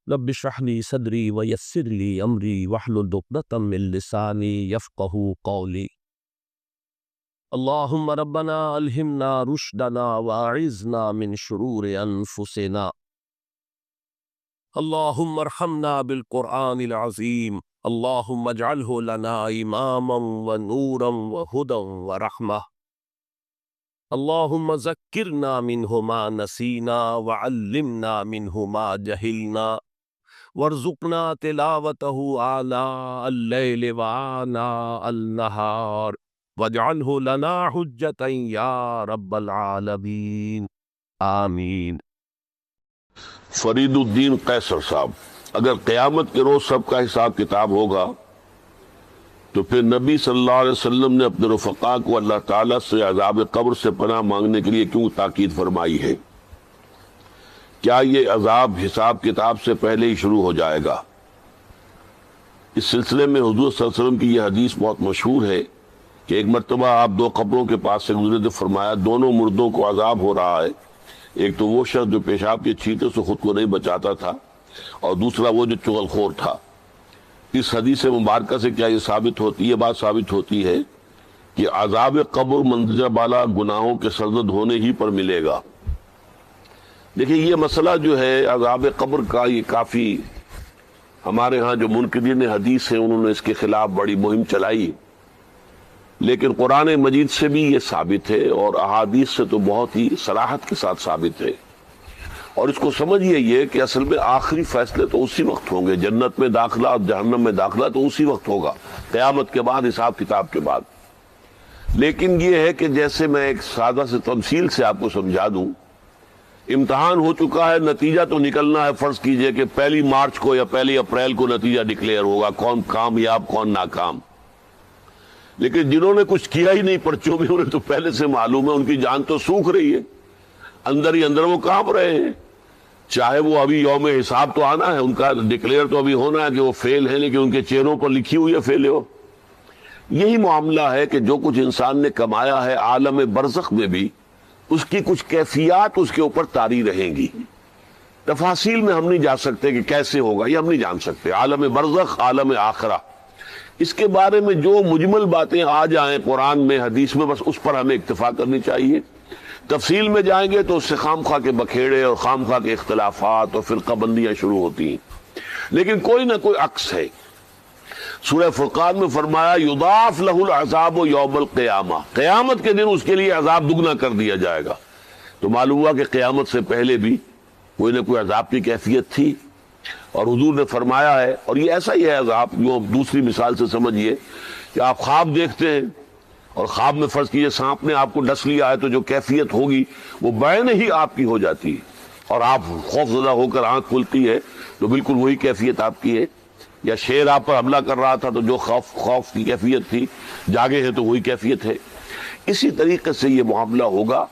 رب اشرح لي صدري ويسر لي امري واحلل عقدة من لساني يفقهوا قولي. اللهم ربنا الهمنا رشدنا واعذنا من شرور انفسنا. اللهم ارحمنا بالقرآن العظيم. اللهم اجعله لنا اماما ونورا وهدى ورحمة. اللهم ذكرنا منه ما نسينا وعلمنا منه ما جهلنا وارزقنا تلاوته آناء الليل وآناء النهار واجعله لنا حجة يا رب العالمين آمین۔ فرید الدین قیصر صاحب، اگر قیامت کے روز سب کا حساب کتاب ہوگا تو پھر نبی صلی اللہ علیہ وسلم نے اپنے رفقا کو اللہ تعالیٰ سے عذاب قبر سے پناہ مانگنے کے لیے کیوں تاکید فرمائی ہے؟ کیا یہ عذاب حساب کتاب سے پہلے ہی شروع ہو جائے گا؟ اس سلسلے میں حضور صلی اللہ علیہ وسلم کی یہ حدیث بہت مشہور ہے کہ ایک مرتبہ آپ دو قبروں کے پاس سے گزرے تو فرمایا دونوں مردوں کو عذاب ہو رہا ہے، ایک تو وہ شخص جو پیشاب کے چھینٹے سے خود کو نہیں بچاتا تھا اور دوسرا وہ جو چغل خور تھا۔ اس حدیث مبارکہ سے کیا یہ بات ثابت ہوتی ہے کہ عذاب قبر مندرجہ بالا گناہوں کے سرزد ہونے ہی پر ملے گا؟ دیکھیں، یہ مسئلہ جو ہے عذاب قبر کا، یہ کافی ہمارے ہاں جو منکرین حدیث ہیں انہوں نے اس کے خلاف بڑی مہم چلائی، لیکن قرآن مجید سے بھی یہ ثابت ہے اور احادیث سے تو بہت ہی صراحت کے ساتھ ثابت ہے۔ اور اس کو سمجھیے یہ کہ اصل میں آخری فیصلے تو اسی وقت ہوں گے، جنت میں داخلہ اور جہنم میں داخلہ تو اسی وقت ہوگا، قیامت کے بعد، حساب کتاب کے بعد۔ لیکن یہ ہے کہ جیسے میں ایک سادہ سے تمثیل سے آپ کو سمجھا دوں، امتحان ہو چکا ہے، نتیجہ تو نکلنا ہے۔ فرض کیجئے کہ 1 مارچ کو یا 1 اپریل کو نتیجہ ڈکلیئر ہوگا، کون کامیاب کون ناکام۔ لیکن جنہوں نے کچھ کیا ہی نہیں پرچوں میں، انہیں تو پہلے سے معلوم ہے، ان کی جان تو سوکھ رہی ہے، اندر ہی اندر وہ کانپ رہے ہیں۔ چاہے وہ ابھی یوم حساب تو آنا ہے، ان کا ڈکلیئر تو ابھی ہونا ہے کہ وہ فیل ہیں، لیکن ان کے چہروں پر لکھی ہوئی ہے فیل ہو۔ یہی معاملہ ہے کہ جو کچھ انسان نے کمایا ہے عالم برزخ میں بھی اس کی کچھ کیفیات اس کے اوپر طاری رہیں گی۔ تفاصیل میں ہم نہیں جا سکتے کہ کیسے ہوگا، یہ ہم نہیں جان سکتے۔ عالم برزخ، عالم آخرہ، اس کے بارے میں جو مجمل باتیں آ جائیں قرآن میں حدیث میں، بس اس پر ہمیں اکتفا کرنی چاہیے۔ تفصیل میں جائیں گے تو اس سے خام خواہ کے بکھیڑے اور خام خواہ کے اختلافات اور فرقہ بندیاں شروع ہوتی ہیں، لیکن کوئی نہ کوئی عکس ہے۔ سورہ فرقان میں فرمایا یضاعف لہ العذاب یوم القیامہ، قیامت کے دن اس کے لیے عذاب دگنا کر دیا جائے گا۔ تو معلوم ہوا کہ قیامت سے پہلے بھی کوئی نہ کوئی عذاب کی کیفیت تھی، اور حضور نے فرمایا ہے، اور یہ ایسا ہی ہے عذاب، جو دوسری مثال سے سمجھیے کہ آپ خواب دیکھتے ہیں اور خواب میں فرض کیجئے سانپ نے آپ کو ڈس لیا ہے، تو جو کیفیت ہوگی وہ بعین ہی آپ کی ہو جاتی ہے، اور آپ خوف زدہ ہو کر آنکھ کھلتی ہے تو بالکل وہی کیفیت آپ کی ہے۔ یا شیر آپ پر حملہ کر رہا تھا تو جو خوف کی کیفیت تھی، جاگے ہیں تو وہی کیفیت ہے۔ اسی طریقے سے یہ معاملہ ہوگا،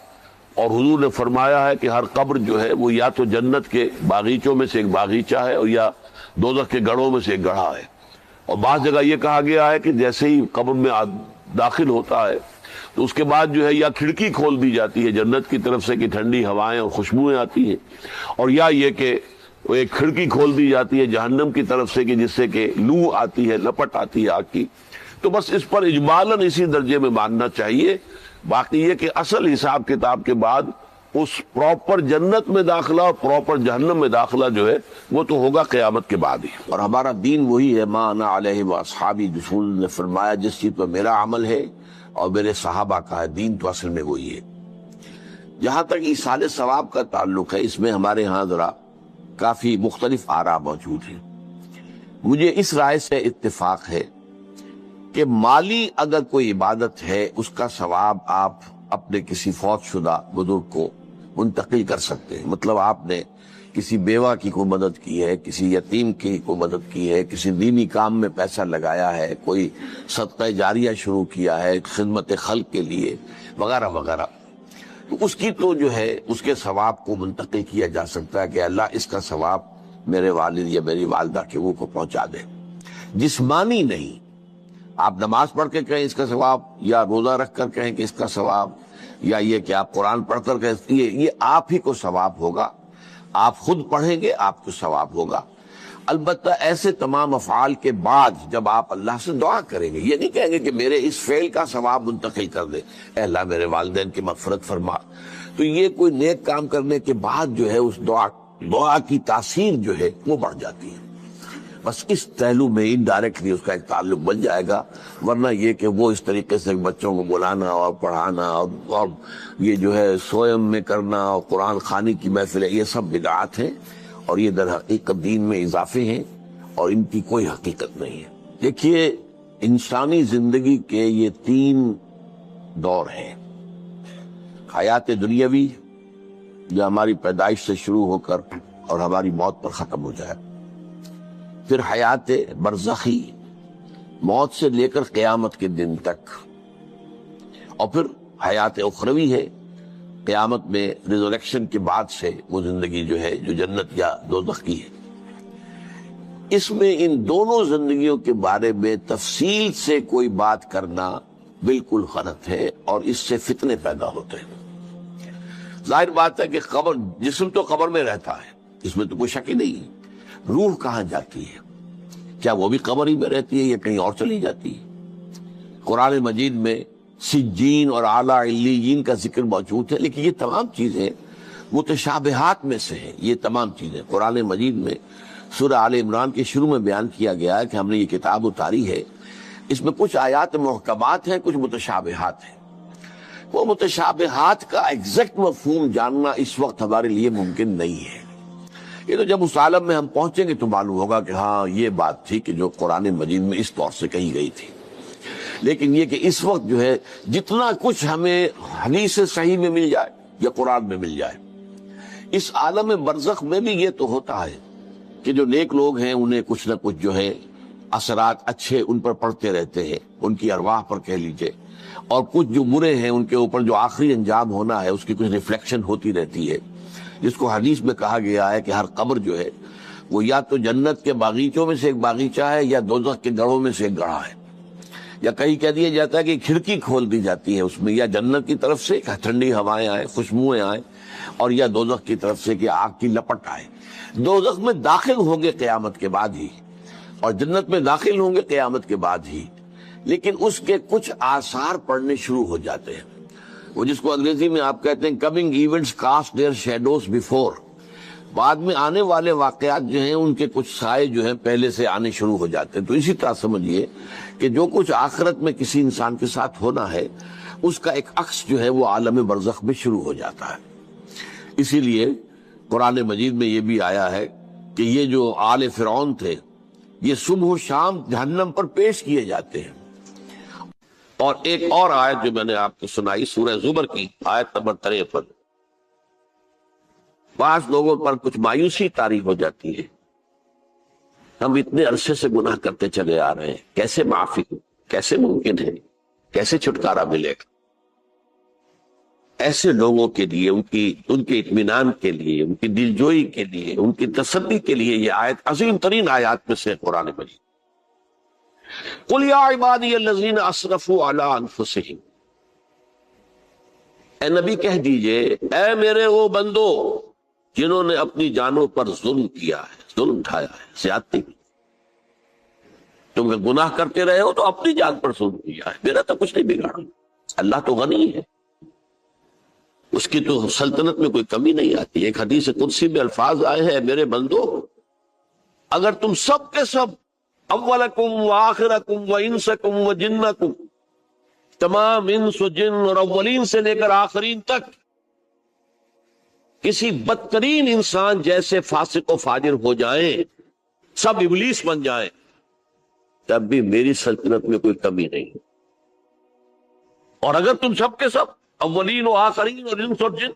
اور حضور نے فرمایا ہے کہ ہر قبر جو ہے وہ یا تو جنت کے باغیچوں میں سے ایک باغیچہ ہے اور یا دوزخ کے گڑھوں میں سے ایک گڑھا ہے۔ اور بعض جگہ یہ کہا گیا ہے کہ جیسے ہی قبر میں داخل ہوتا ہے تو اس کے بعد جو ہے یا کھڑکی کھول دی جاتی ہے جنت کی طرف سے کہ ٹھنڈی ہوائیں اور خوشبوئیں آتی ہیں، اور یا یہ کہ وہ ایک کھڑکی کھول دی جاتی ہے جہنم کی طرف سے کہ جس سے کہ لو آتی ہے، لپٹ آتی ہے آگ کی۔ تو بس اس پر اجمالاً اسی درجے میں ماننا چاہیے۔ باقی یہ کہ اصل حساب کتاب کے بعد اس پراپر جنت میں داخلہ اور پراپر جہنم میں داخلہ جو ہے وہ تو ہوگا قیامت کے بعد ہی۔ اور ہمارا دین وہی ہے، ما انا علیہ واصحابی، رسول نے فرمایا جس چیز پر میرا عمل ہے اور میرے صحابہ کا ہے، دین تو اصل میں وہی ہے۔ جہاں تک ایصال ثواب کا تعلق ہے، اس میں ہمارے ہاں ذرا کافی مختلف آراء موجود ہیں۔ مجھے اس رائے سے اتفاق ہے کہ مالی اگر کوئی عبادت ہے اس کا ثواب آپ اپنے کسی فوت شدہ بزرگ کو منتقل کر سکتے ہیں۔ مطلب آپ نے کسی بیوہ کی کوئی مدد کی ہے، کسی یتیم کی کوئی مدد کی ہے، کسی دینی کام میں پیسہ لگایا ہے، کوئی صدقہ جاریہ شروع کیا ہے خدمت خلق کے لیے، وغیرہ وغیرہ، تو اس کی تو جو ہے اس کے ثواب کو منتقل کیا جا سکتا ہے کہ اللہ اس کا ثواب میرے والد یا میری والدہ کے وہ کو پہنچا دے۔ جسمانی نہیں، آپ نماز پڑھ کے کہیں اس کا ثواب، یا روزہ رکھ کر کہیں کہ اس کا ثواب، یا یہ کہ آپ قرآن پڑھ کر کہیں یہ آپ ہی کو ثواب ہوگا، آپ خود پڑھیں گے آپ کو ثواب ہوگا۔ البتہ ایسے تمام افعال کے بعد جب آپ اللہ سے دعا کریں گے، یہ نہیں کہیں گے کہ میرے اس فعل کا ثواب منتقل کر دے، اے اللہ میرے والدین کی مغفرت فرما، تو یہ کوئی نیک کام کرنے کے بعد جو ہے اس دعا کی تاثیر جو ہے وہ بڑھ جاتی ہے. بس اس پہلو میں انڈائریکٹلی اس کا ایک تعلق بن جائے گا، ورنہ یہ کہ وہ اس طریقے سے بچوں کو بلانا اور پڑھانا اور یہ جو ہے سوئم میں کرنا اور قرآن خوانی کی محفل، یہ سب بدعات ہیں اور یہ در حقیقت دین میں اضافے ہیں اور ان کی کوئی حقیقت نہیں ہے. دیکھیے انسانی زندگی کے یہ 3 دور ہیں: حیات دنیاوی جو ہماری پیدائش سے شروع ہو کر اور ہماری موت پر ختم ہو جائے، پھر حیات برزخی موت سے لے کر قیامت کے دن تک، اور پھر حیات اخروی ہے قیامت میں ریزوریکشن کے بعد سے وہ زندگی جو ہے جو جنت یا دوزخ کی ہے. اس میں ان دونوں زندگیوں کے بارے میں تفصیل سے کوئی بات کرنا بالکل غلط ہے اور اس سے فتنے پیدا ہوتے ہیں. ظاہر بات ہے کہ قبر، جسم تو قبر میں رہتا ہے، اس میں تو کوئی شک ہی نہیں ہے. روح کہاں جاتی ہے؟ کیا وہ بھی قبر ہی میں رہتی ہے یا کہیں اور چلی جاتی ہے؟ قرآن مجید میں سجین اور اعلیٰ علیین کا ذکر موجود ہے، لیکن یہ تمام چیزیں متشابہات میں سے ہیں. یہ تمام چیزیں قرآن مجید میں سورہ آل عمران کے شروع میں بیان کیا گیا ہے کہ ہم نے یہ کتاب اتاری ہے، اس میں کچھ آیات محکمات ہیں، کچھ متشابہات ہیں. وہ متشابہات کا ایگزیکٹ مفہوم جاننا اس وقت ہمارے لیے ممکن نہیں ہے. یہ تو جب اس عالم میں ہم پہنچیں گے تو معلوم ہوگا کہ ہاں یہ بات تھی کہ جو قرآن مجید میں اس طور سے کہی گئی تھی. لیکن یہ کہ اس وقت جو ہے جتنا کچھ ہمیں حدیث صحیح میں مل جائے یا قرآن میں مل جائے، اس عالم برزخ میں بھی یہ تو ہوتا ہے کہ جو نیک لوگ ہیں انہیں کچھ نہ کچھ جو ہے اثرات اچھے ان پر پڑتے رہتے ہیں، ان کی ارواح پر کہہ لیجئے، اور کچھ جو برے ہیں ان کے اوپر جو آخری انجام ہونا ہے اس کی کچھ ریفلیکشن ہوتی رہتی ہے، جس کو حدیث میں کہا گیا ہے کہ ہر قبر جو ہے وہ یا تو جنت کے باغیچوں میں سے ایک باغیچہ ہے یا دوزخ کے گڑھوں میں سے ایک گڑھا ہے، یا کہیں کہہ دیا جاتا ہے کہ کھڑکی کھول دی جاتی ہے اس میں، یا جنت کی طرف سے ٹھنڈی ہوائیں آئیں، خوشبوئیں آئیں، اور یا دوزخ کی طرف سے کہ آگ کی لپٹ آئے. دوزخ میں داخل ہوں گے قیامت کے بعد ہی اور جنت میں داخل ہوں گے قیامت کے بعد ہی، لیکن اس کے کچھ آثار پڑنے شروع ہو جاتے ہیں. وہ جس کو انگریزی میں آپ کہتے ہیں coming events cast their shadows before, بعد میں آنے والے واقعات جو ہیں ان کے کچھ سائے جو ہیں پہلے سے آنے شروع ہو جاتے ہیں. تو اسی طرح سمجھیے کہ جو کچھ آخرت میں کسی انسان کے ساتھ ہونا ہے اس کا ایک عکس جو ہے وہ عالم برزخ میں شروع ہو جاتا ہے. اسی لیے قرآن مجید میں یہ بھی آیا ہے کہ یہ جو آل فرعون تھے یہ صبح و شام جہنم پر پیش کیے جاتے ہیں. اور ایک اور آیت جو میں نے آپ کو سنائی سورہ زمر کی آیت نمبر 53، بعض لوگوں پر کچھ مایوسی طاری ہو جاتی ہے، ہم اتنے عرصے سے گناہ کرتے چلے آ رہے ہیں، کیسے معافی، کیسے ممکن ہے، کیسے چھٹکارا ملے گا؟ ایسے لوگوں کے لیے ان کے اطمینان کے لیے، ان کی دلجوئی کے لیے، ان کی تسلی کے لیے یہ آیت عظیم ترین آیات میں سے قرآن مجید. قل یا عبادی الذین اسرفوا علی انفسہم، اے نبی کہہ دیجئے اے میرے وہ بندو جنہوں نے اپنی جانوں پر ظلم کیا ہے، ظلم اٹھایا ہے، زیادتی کی. تم گناہ کرتے رہے ہو تو اپنی جان پر ظلم کیا ہے، میرا تو کچھ نہیں بگاڑا. اللہ تو غنی ہے، اس کی تو سلطنت میں کوئی کمی نہیں آتی. ایک حدیث قدسی میں الفاظ آئے ہیں میرے بندو اگر تم سب کے سب اولکم و آخرکم و انسکم و جنکم، تمام انس و جن اور اولین سے لے کر آخرین تک کسی بدترین انسان جیسے فاسق و فاجر ہو جائیں، سب ابلیس بن جائیں، تب بھی میری سلطنت میں کوئی کمی نہیں. اور اگر تم سب کے سب اولین و آخرین اور انس اور جن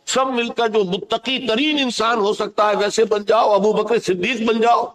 سب مل کر جو متقی ترین انسان ہو سکتا ہے ویسے بن جاؤ، ابو بکر صدیق بن جاؤ،